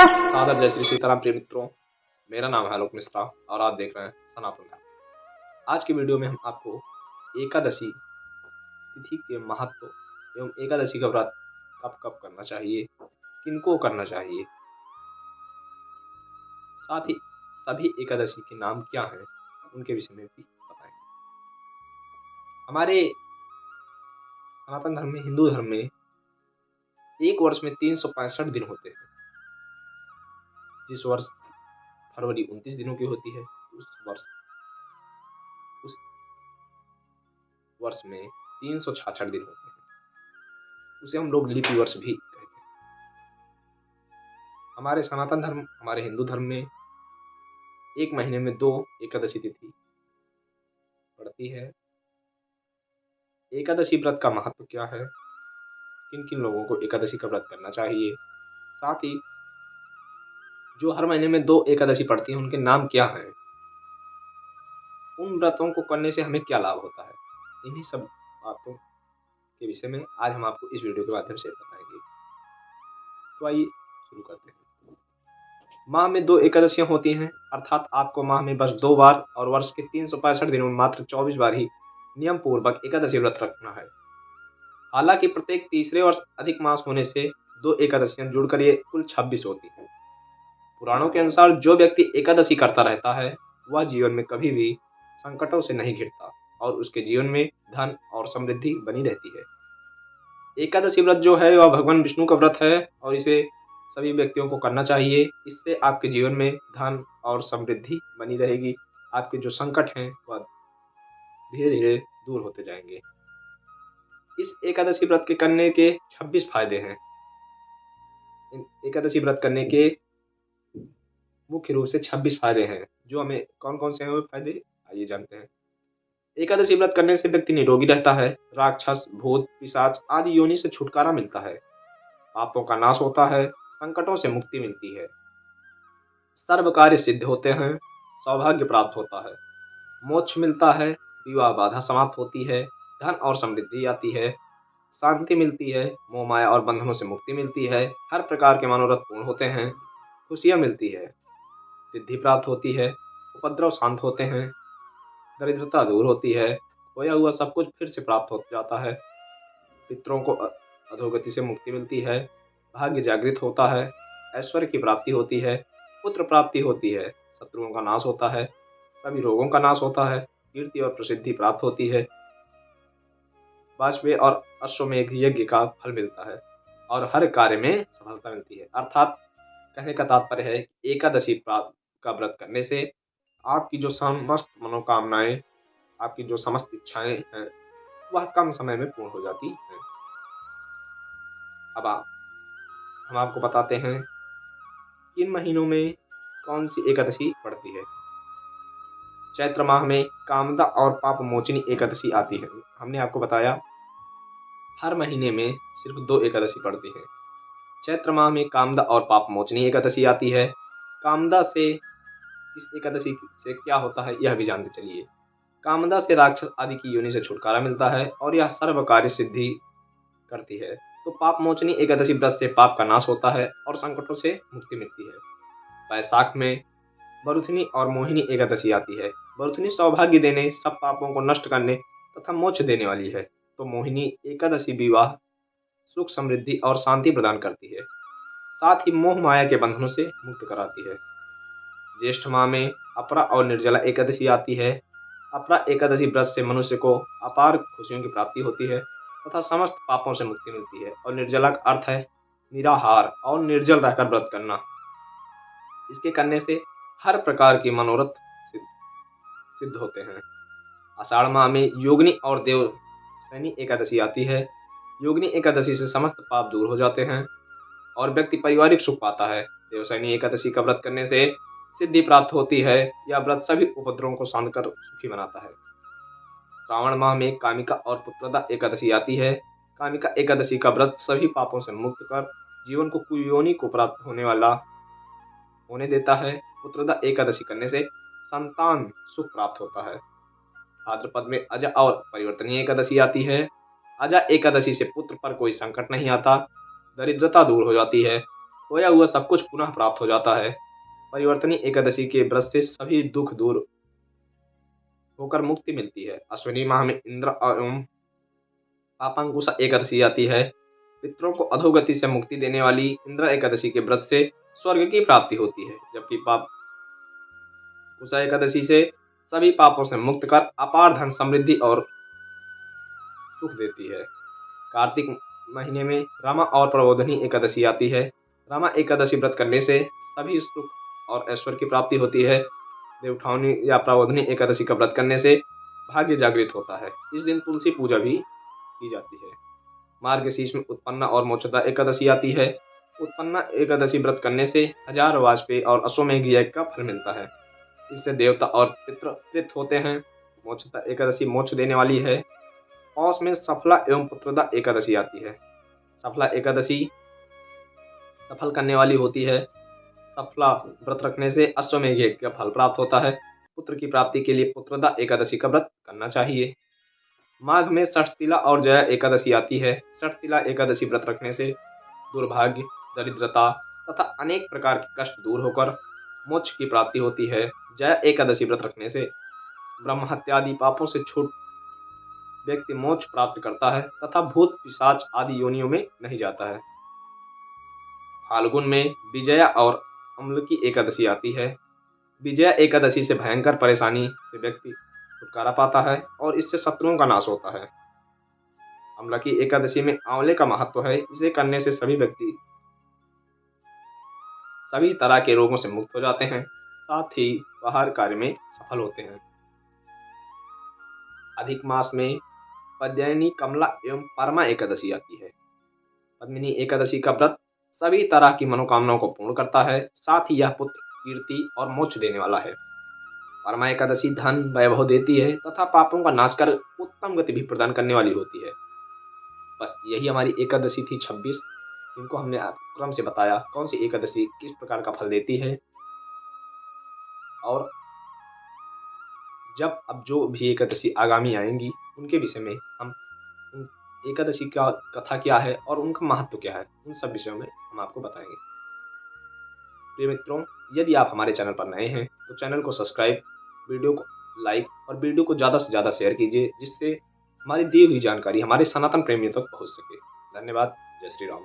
सादर जय श्री सीताराम प्रिय मित्रों, मेरा नाम है आलोक मिश्रा और आप देख रहे हैं सनातन धर्म। आज की वीडियो में हम आपको एकादशी तिथि के महत्व एवं एकादशी का व्रत कब कब करना चाहिए, किनको करना चाहिए, साथ ही सभी एकादशी के नाम क्या हैं उनके विषय में भी बताएंगे। हमारे सनातन धर्म में, हिंदू धर्म में एक वर्ष में 365 दिन होते हैं। जिस वर्ष फरवरी 29 दिनों की होती है, उस वर्ष में 366 दिन होते हैं। उसे हम लोग लीपी वर्ष भी कहते हैं। हमारे सनातन धर्म, हमारे हिंदू धर्म में एक महीने में 2 एकादशी तिथि पड़ती है। एकादशी व्रत का महत्व क्या है, किन किन लोगों को एकादशी का व्रत करना चाहिए, साथ ही जो हर महीने में 2 एकादशी पड़ती हैं उनके नाम क्या हैं, उन व्रतों को करने से हमें क्या लाभ होता है, इन्हीं सब बातों के विषय में आज हम आपको इस वीडियो के माध्यम से बताएंगे। तो आइए शुरू करते हैं। माह में 2 एकादशियां होती हैं, अर्थात आपको माह में बस 2 बार और वर्ष के 365 दिनों में मात्र 24 बार ही नियम पूर्वक एकादशी व्रत रखना है। हालांकि प्रत्येक तीसरे वर्ष अधिक मास होने से 2 एकादशियां जुड़कर ये कुल 26 होती हैं। पुराणों के अनुसार जो व्यक्ति एकादशी करता रहता है वह जीवन में कभी भी संकटों से नहीं घिरता और उसके जीवन में धन और समृद्धि बनी रहती है। एकादशी व्रत जो है वह भगवान विष्णु का व्रत है और इसे सभी व्यक्तियों को करना चाहिए। इससे आपके जीवन में धन और समृद्धि बनी रहेगी। आपके जो संकट हैं वह धीरे धीरे दूर होते जाएंगे। इस एकादशी व्रत के करने के 26 फायदे हैं। एकादशी व्रत करने के मुख्य रूप से 26 फायदे हैं। जो हमें कौन कौन से हैं वो फायदे, आइए जानते हैं। एकादशी व्रत करने से व्यक्ति निरोगी रहता है। राक्षस, भूत, पिशाच आदि योनि से छुटकारा मिलता है। पापों का नाश होता है। संकटों से मुक्ति मिलती है। सर्व कार्य सिद्ध होते हैं। सौभाग्य प्राप्त होता है। मोक्ष मिलता है। विवाह बाधा समाप्त होती है। धन और समृद्धि आती है। शांति मिलती है। मोह माया और बंधनों से मुक्ति मिलती है। हर प्रकार के मनोरथ पूर्ण होते हैं। खुशियां मिलती है। सिद्धि प्राप्त होती है। उपद्रव शांत होते हैं। दरिद्रता दूर होती है। खोया हुआ सब कुछ फिर से प्राप्त हो जाता है। पितरों को अधोगति से मुक्ति मिलती है। भाग्य जागृत होता है। ऐश्वर्य की प्राप्ति होती है। पुत्र प्राप्ति होती है। शत्रुओं का नाश होता है। सभी रोगों का नाश होता है। कीर्ति और प्रसिद्धि प्राप्त होती है। वाजपेयी और अश्वमेध यज्ञ का फल मिलता है और हर कार्य में सफलता मिलती है। अर्थात कहने का तात्पर्य है कि एकादशी का व्रत करने से आपकी जो समस्त मनोकामनाएं, आपकी जो समस्त इच्छाएं हैं वह कम समय में पूर्ण हो जाती हैं। अब हम आपको बताते हैं किन महीनों में कौन सी एकादशी पड़ती है। चैत्र माह में कामदा और पाप मोचनी एकादशी आती है। हमने आपको बताया हर महीने में सिर्फ 2 एकादशी पड़ती है। चैत्र माह में कामदा और पाप मोचनी एकादशी आती है। कामदा से इस एकादशी से क्या होता है यह भी जानते चलिए। कामदा से राक्षस आदि की योनि से छुटकारा मिलता है और यह सर्व कार्य सिद्धि करती है। तो पाप मोचनी एकादशी व्रत से पाप का नाश होता है और संकटों से मुक्ति मिलती है। वैशाख में बरुथनी और मोहिनी एकादशी आती है। बरुथनी सौभाग्य देने, सब पापों को नष्ट करने तथा मोक्ष देने वाली है। तो मोहिनी एकादशी विवाह, सुख, समृद्धि और शांति प्रदान करती है। साथ ही मोह माया के बंधनों से मुक्त कराती है। ज्येष्ठ माह में अपरा और निर्जला एकादशी आती है। अपरा एकादशी व्रत से मनुष्य को अपार खुशियों की प्राप्ति होती है तथा समस्त पापों से मुक्ति मिलती है। और निर्जला का अर्थ है निराहार और निर्जल रहकर व्रत करना। इसके करने से हर प्रकार की मनोरथ सिद्ध होते हैं। आषाढ़ माह में योगिनी और देवशयनी एकादशी आती है। योगिनी एकादशी से समस्त पाप दूर हो जाते हैं और व्यक्ति पारिवारिक सुख पाता है। देवशयनी एकादशी का व्रत करने से सिद्धि प्राप्त होती है। यह व्रत सभी उपद्रवों को शांत कर सुखी बनाता है। श्रावण माह में कामिका और पुत्रदा एकादशी आती है। कामिका एकादशी का व्रत सभी पापों से मुक्त कर जीवन को कुयोनि को प्राप्त होने देता है। पुत्रदा एकादशी करने से संतान सुख प्राप्त होता है। भाद्रपद में अजा और परिवर्तनीय एकादशी आती है। अजा एकादशी से पुत्र पर कोई संकट नहीं आता। दरिद्रता दूर हो जाती है। खोया हुआ सब कुछ पुनः प्राप्त हो जाता है। परिवर्तनी एकादशी के व्रत से सभी दुख दूर होकर मुक्ति मिलती है। अश्विनी माह में इंद्र एवं पापांकुशा एकादशी आती है। पितरों को अधोगति से मुक्ति देने वाली इंद्र एकादशी के व्रत से स्वर्ग की प्राप्ति होती है, जबकि पाप कुशा एकादशी से सभी पापों से मुक्त कर अपार धन समृद्धि और सुख देती है। कार्तिक महीने में रमा और प्रबोधनी एकादशी आती है। रमा एकादशी व्रत करने से सभी सुख और ऐश्वर्य की प्राप्ति होती है। देवउठावनी या प्रबोधनी एकादशी का व्रत करने से भाग्य जागृत होता है। इस दिन तुलसी पूजा भी की जाती है। मार्गशीर्ष में उत्पन्ना और मोक्षदा एकादशी आती है। उत्पन्ना एकादशी व्रत करने से हजार वाजपेयी और अश्वमेघ यज्ञ का फल मिलता है। इससे देवता और पितृ तृप्त होते हैं। मोक्षदा एकादशी मोक्ष देने वाली है। पौष में सफला एवं पुत्रदा एकादशी आती है। सफला एकादशी सफल करने वाली होती है। सफला व्रत रखने से अश्वमेघ यज्ञ का फल प्राप्त होता है। पुत्र की प्राप्ति के लिए पुत्रदा एकादशी का व्रत करना चाहिए। माघ में षठतिला और जया एकादशी आती है। षठतिला एकादशी व्रत रखने से दुर्भाग्य, दरिद्रता तथा अनेक प्रकार के कष्ट दूर होकर मोक्ष की प्राप्ति होती है। जया एकादशी व्रत रखने से ब्रह्म हत्या आदि पापों से छूट व्यक्ति मोक्ष प्राप्त करता है तथा भूत पिशाच आदि योनियों में नहीं जाता है। फाल्गुन में विजया और अम्लकी एकादशी आती है। विजया एकादशी से भयंकर परेशानी से व्यक्ति छुटकारा पाता है और इससे शत्रुओं का नाश होता है। अम्लकी एकादशी में आंवले का महत्व है। इसे करने से सभी व्यक्ति सभी तरह के रोगों से मुक्त हो जाते हैं, साथ ही वह हर कार्य में सफल होते हैं। अधिक मास में पद्मिनी, कमला एवं परमा एकादशी आती है। पद्मिनी एकादशी का व्रत सभी तरह की मनोकामनाओं को पूर्ण करता है, साथ ही यह पुत्र, कीर्ति और मोक्ष देने वाला है। परमा एकादशी धन वैभव देती है तथा पापों का नाश कर उत्तम गति भी प्रदान करने वाली होती है। बस यही हमारी एकादशी थी 26, जिनको हमने क्रम से बताया कौन सी एकादशी किस प्रकार का फल देती है। और जब अब जो भी एकादशी आगामी आएंगी उनके विषय में हम एकादशी का कथा क्या है और उनका महत्व क्या है, उन सब विषयों में हम आपको बताएंगे। प्रिय मित्रों, यदि आप हमारे चैनल पर नए हैं तो चैनल को सब्सक्राइब, वीडियो को लाइक और वीडियो को ज़्यादा से ज़्यादा शेयर कीजिए, जिससे हमारी दी हुई जानकारी हमारे सनातन प्रेमियों तक पहुंच सके। धन्यवाद। जय श्री राम।